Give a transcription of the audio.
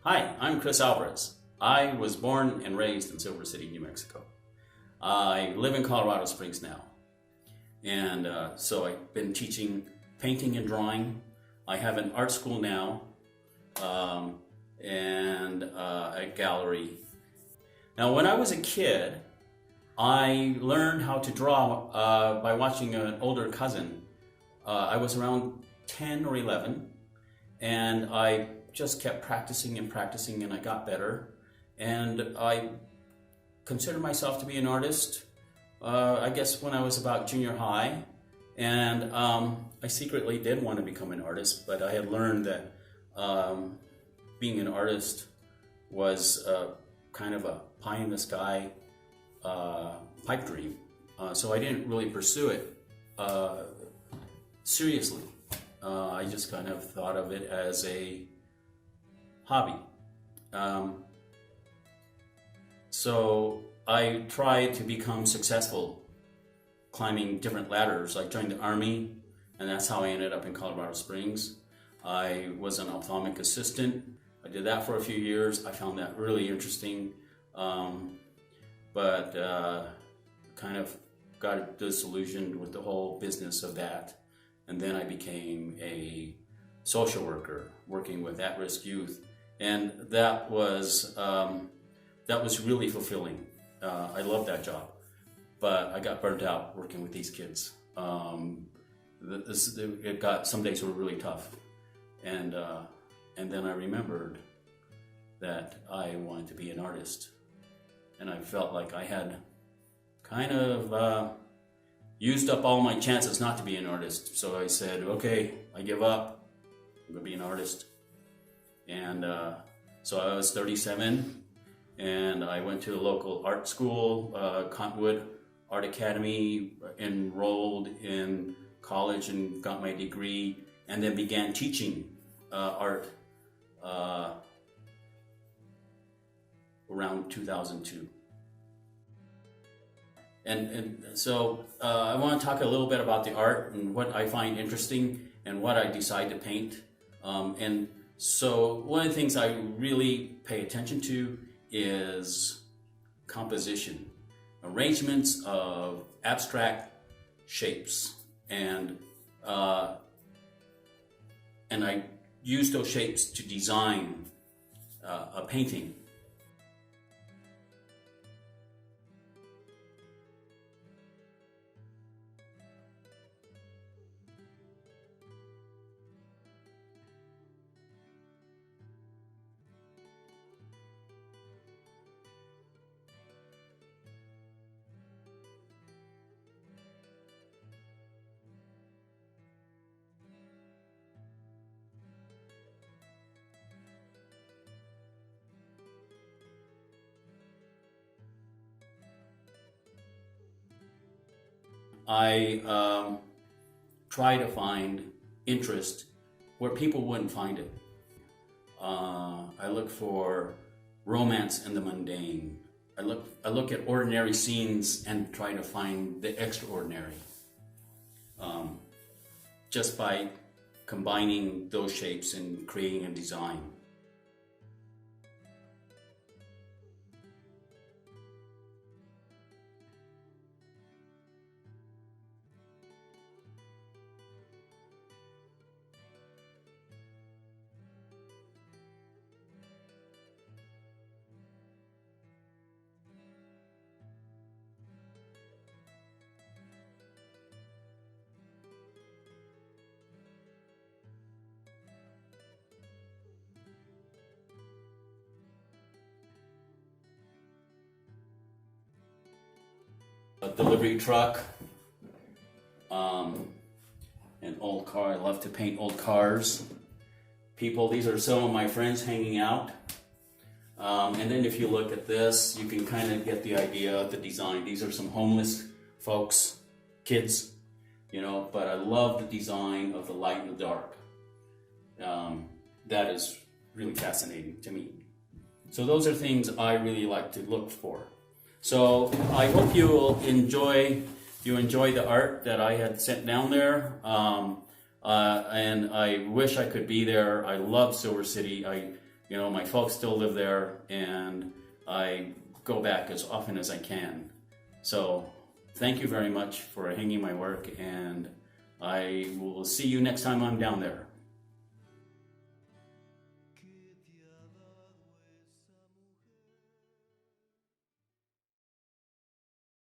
Hi, I'm Chris Alvarez. I was born and raised in Silver City, New Mexico. I live in Colorado Springs now. And so I've been teaching painting and drawing. I have an art school now and a gallery. Now, when I was a kid, I learned how to draw by watching an older cousin. I was around 10 or 11, and I just kept practicing and practicing, and I got better. And I consider myself to be an artist, I guess when I was about junior high. And I secretly did want to become an artist, but I had learned that being an artist was kind of a pie in the sky pipe dream. So I didn't really pursue it seriously. I just kind of thought of it as a hobby. So I tried to become successful climbing different ladders. I joined the Army, and that's how I ended up in Colorado Springs. I was an ophthalmic assistant. I did that for a few years. I found that really interesting, but kind of got disillusioned with the whole business of that. And then I became a social worker working with at-risk youth. And that was really fulfilling. I loved that job, but I got burnt out working with these kids. Some days were really tough, and then I remembered that I wanted to be an artist, and I felt like I had kind of used up all my chances not to be an artist. So I said, okay, I give up. I'm gonna be an artist. And so I was 37, and I went to a local art school, Cottonwood Art Academy, enrolled in college and got my degree, and then began teaching art around 2002. And so I want to talk a little bit about the art and what I find interesting and what I decide to paint. And so one of the things I really pay attention to is composition, arrangements of abstract shapes, and I use those shapes to design a painting. I try to find interest where people wouldn't find it. I look for romance in the mundane. I look at ordinary scenes and try to find the extraordinary. Just by combining those shapes and creating a design. A delivery truck, an old car. I love to paint old cars. People, these are some of my friends hanging out. And then if you look at this, you can kind of get the idea of the design. These are some homeless folks, kids, but I love the design of the light and the dark. That is really fascinating to me. So those are things I really like to look for. So I hope you enjoy the art that I had sent down there, and I wish I could be there. I love Silver City. You know, my folks still live there, and I go back as often as I can. So thank you very much for hanging my work, and I will see you next time I'm down there.